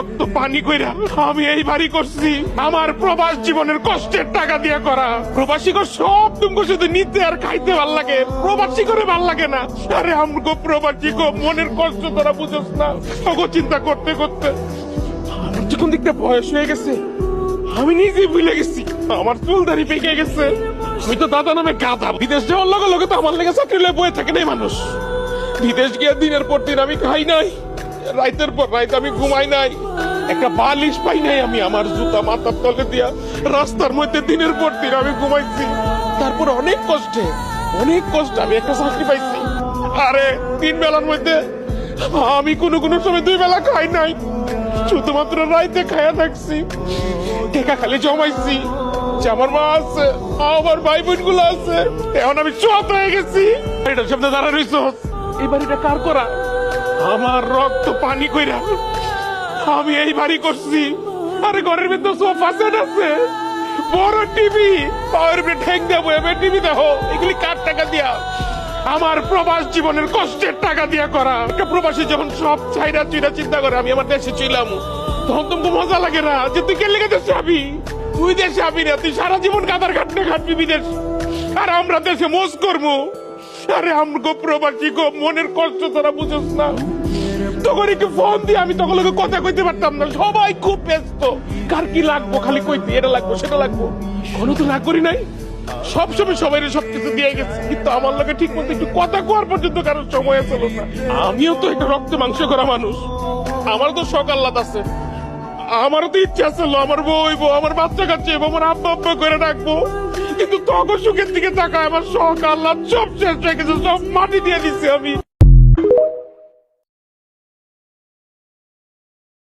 রক্ত পানি কইরা আমি এই বাড়ি করছি আমার প্রবাস জীবনের কষ্টের টাকা দিয়া করা। প্রবাসী কর সব তুমি শুধু নিতে আর খাইতে ভাল লাগে, প্রবাসী করে ভাল লাগে না। আরে আমগো প্রবাসী গো মনের কষ্ট তোরা বুঝোস না। ওগো চিন্তা করতে করতে আমার যখন দেখতে বয়স হয়ে গেছে আমি নিজে ভুলে গেছি, আমার চুল দাড়ি পেকে গেছে। আমি তো দাদা নামে গাধা, বিদেশ যাওয়ার লগে লগে তো আমার লেগে চাকরি লয়ে বয়ে থাকে নাই মানুষ। বিদেশ গিয়ে দিনের পর দিন আমি খাই নাই, রাইতের পর রাইত আমি ঘুমাই নাই, একটা বালিশ পাই নাই আমি আমার জুতা মাথার তলে দিয়া রাস্তার মধ্যে দিনের পর দিন আমি ঘুমাইছি। তারপর অনেক কষ্টে আমি একটা চাকরি পাইছি। আরে 3 বেলার মধ্যে আমি কোনো সময় 2 বেলা খাই নাই, শুধুমাত্র রাইতে খায়া থাকছি। টেকা খালি জমাইছি যে আমার মা আছে, আমার ভাই বোন গুলো আছে। এখন আমি চত হয়ে গেছি। এটার সামনে দাঁড়া রইছ, এই বাড়িটা কার করা? আমার রক্ত পানি কইরা আমি এই বাড়ি করছি। আরে ঘরের ভিতর সোফা সেট আছে, বড় টিভি, পাওয়ার উপরে ঠেক দেবো, এবার টিভি দেখো। এগুলি কার টাকা দিয়া? আমার প্রবাস জীবনের কষ্টের টাকা দিয়া করা। একটা প্রবাসী যখন সব চাইরা চুইরা চিন্তা করে আমি আমার দেশে ছিলাম, তখন তোমাকে মজা লাগে না যে তুই কে লেগে দেশে যাবি? তুই দেশে যাবি না, তুই সারা জীবন কাতার খাটনে খাটবি বিদেশ, আর আমরা দেশে মোজ করবো। আরে আমগো প্রবাসী গো মনের কষ্ট তোরা বুঝোস না। তখন একটু ফোন দিয়ে আমি তখন লোকে কথা কইতে পারতাম না, সবাই খুব ব্যস্ত। কার কি লাগবো খালি কইতে, এটা লাগবো সেটা লাগবো। কোনো তো না করি নাই, সবসময় সবাই সবকিছু দিয়ে গেছে, কিন্তু আমার লোকে ঠিক মতো একটু কথা কোয়ার পর্যন্ত কারোর সময় ছিল না। আমিও তো একটা রক্ত মাংস করা মানুষ, আমারও তো শখ আহ্লাদ আছে, আমারও তো ইচ্ছা ছিল আমার বউ আমার বাচ্চা কাচ্চা আমার আব্বা আব্বা করে রাখবো। কিন্তু তখন সুখের দিকে তাকায় আমার শখ আহ্লাদ সব শেষ হয়ে গেছে, সব মাটি দিয়ে দিচ্ছি আমি।